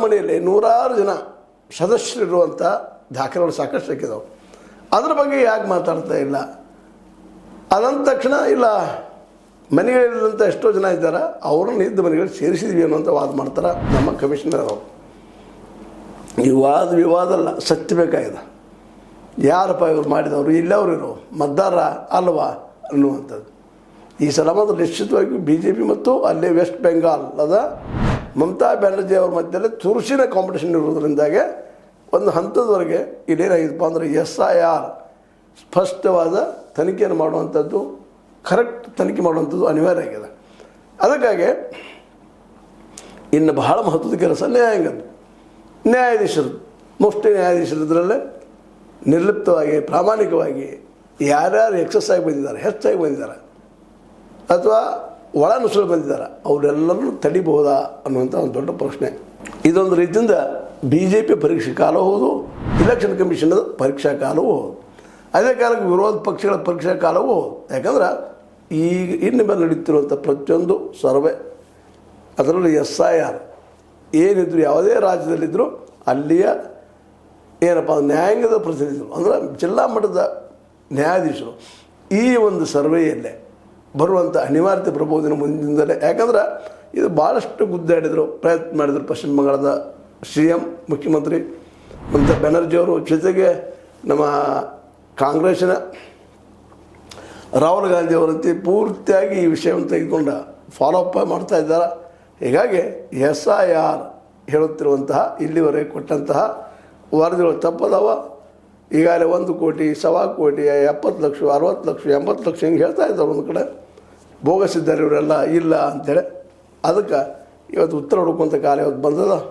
ಮನೆಯಲ್ಲಿ ನೂರಾರು ಜನ ಸದಸ್ಯರಿರುವಂಥ ದಾಖಲೆಗಳು ಸಾಕಷ್ಟು ಸಿಕ್ಕಿದಾವೆ. ಅದ್ರ ಬಗ್ಗೆ ಯಾಕೆ ಮಾತಾಡ್ತಾ ಇಲ್ಲ? ಅದಂದ ತಕ್ಷಣ ಇಲ್ಲ ಮನೆಗಳಿಲ್ಲಂಥ ಎಷ್ಟೋ ಜನ ಇದ್ದಾರೆ, ಅವ್ರನ್ನ ಇದ್ದ ಮನೆಗಳು ಸೇರಿಸಿದ್ವಿ ಅನ್ನೋಂಥ ವಾದ ಮಾಡ್ತಾರೆ ನಮ್ಮ ಕಮಿಷನರ್ ಅವರು. ಈ ವಾದ ವಿವಾದ ಅಲ್ಲ, ಸತ್ಯ ಬೇಕಾಗಿದೆ. ಯಾರಪ್ಪ ಇವ್ರು ಮಾಡಿದವರು, ಇಲ್ಲವ್ರು ಇರೋ ಮತದಾರ ಅಲ್ವಾ ಅನ್ನುವಂಥದ್ದು. ಈ ಸಲ ಮಾತ್ರ ನಿಶ್ಚಿತವಾಗಿ BJP ಮತ್ತು ಅಲ್ಲೇ ವೆಸ್ಟ್ ಬೆಂಗಾಲ್ ಮಮತಾ ಬ್ಯಾನರ್ಜಿ ಅವ್ರ ಮಧ್ಯದಲ್ಲಿ ತುರುಸಿನ ಕಾಂಪಿಟೇಷನ್ ಇರೋದ್ರಿಂದಾಗೆ ಒಂದು ಹಂತದವರೆಗೆ ಇಲ್ಲೇನಾಗಿದ್ದಪ್ಪ ಅಂದರೆ SIR ಸ್ಪಷ್ಟವಾದ ತನಿಖೆಯನ್ನು ಮಾಡುವಂಥದ್ದು, ಕರೆಕ್ಟ್ ತನಿಖೆ ಮಾಡುವಂಥದ್ದು ಅನಿವಾರ್ಯ ಆಗಿದೆ. ಅದಕ್ಕಾಗಿ ಇನ್ನು ಬಹಳ ಮಹತ್ವದ ಕೆಲಸ ನ್ಯಾಯಾಧೀಶರು, ಮುಖ್ಯ ನ್ಯಾಯಾಧೀಶರದ್ರಲ್ಲೇ ನಿರ್ಲಿಪ್ತವಾಗಿ ಪ್ರಾಮಾಣಿಕವಾಗಿ ಯಾರ್ಯಾರು ಎಕ್ಸಸ್ ಆಗಿ ಬಂದಿದ್ದಾರೆ, ಹೆಚ್ಚಾಗಿ ಬಂದಿದ್ದಾರೆ ಅಥವಾ ಒಳ ನುಸುಳು ಬಂದಿದ್ದಾರೆ, ಅವರೆಲ್ಲರೂ ತಡಿಬಹುದಾ ಅನ್ನುವಂಥ ಒಂದು ದೊಡ್ಡ ಪ್ರಶ್ನೆ. ಇದೊಂದು ರೀತಿಯಿಂದ BJP ಪರೀಕ್ಷೆ ಕಾಲ ಹೌದು, ಇಲೆಕ್ಷನ್ ಕಮಿಷನದ ಪರೀಕ್ಷಾ ಕಾಲವೂ ಹೌದು, ಅದೇ ಕಾಲಕ್ಕೆ ವಿರೋಧ ಪಕ್ಷಗಳ ಪರೀಕ್ಷಾ ಕಾಲವೂ ಹೌದು. ಯಾಕಂದ್ರೆ ಈಗ ಇನ್ನು ಮೇಲೆ ನಡೀತಿರುವಂಥ ಪ್ರತಿಯೊಂದು ಸರ್ವೆ, ಅದರಲ್ಲೂ SIR ಏನಿದ್ರು ಯಾವುದೇ ರಾಜ್ಯದಲ್ಲಿದ್ದರೂ ಅಲ್ಲಿಯ ಏನಪ್ಪ ನ್ಯಾಯಾಂಗದ ಪ್ರತಿನಿಧಿಗಳು ಅಂದರೆ ಜಿಲ್ಲಾ ಮಟ್ಟದ ನ್ಯಾಯಾಧೀಶರು ಈ ಒಂದು ಸರ್ವೆಯಲ್ಲೇ ಬರುವಂಥ ಅನಿವಾರ್ಯತೆ ಪ್ರಬೋಧನ ಮುಂದಿಂದಲೇ. ಯಾಕಂದ್ರೆ ಇದು ಭಾಳಷ್ಟು ಗುದ್ದಾಡಿದರು, ಪ್ರಯತ್ನ ಮಾಡಿದರು ಪಶ್ಚಿಮ ಬಂಗಾಳದ CM ಮುಖ್ಯಮಂತ್ರಿ ಮಮತಾ ಬ್ಯಾನರ್ಜಿಯವರು, ಜೊತೆಗೆ ನಮ್ಮ ಕಾಂಗ್ರೆಸ್ಸಿನ ರಾಹುಲ್ ಗಾಂಧಿ ಅವರಂತೆ ಪೂರ್ತಿಯಾಗಿ ಈ ವಿಷಯವನ್ನು ತೆಗೆದುಕೊಂಡು ಫಾಲೋಅಪ್ ಮಾಡ್ತಾ ಇದ್ದಾರೆ. ಹೀಗಾಗಿ SIR ಹೇಳುತ್ತಿರುವಂತಹ ಇಲ್ಲಿವರೆಗೆ ಕೊಟ್ಟಂತಹ ವರದಿಗಳು ತಪ್ಪದವ. ಈಗಾಗಲೇ 1 ಕೋಟಿ, 1.25 ಕೋಟಿ, 70 ಲಕ್ಷ, 60 ಲಕ್ಷ, 80 ಲಕ್ಷ ಹಿಂಗೆ ಹೇಳ್ತಾ ಇದ್ದಾರೆ. ಒಂದು ಕಡೆ ಬೋಗಸ್ ಇದ್ದಾರೆ ಇವರೆಲ್ಲ ಇಲ್ಲ ಅಂಥೇಳಿ. ಅದಕ್ಕೆ ಇವತ್ತು ಉತ್ತರ ಹುಡುಕುವಂಥ ಕಾಲ ಇವತ್ತು ಬಂದದ.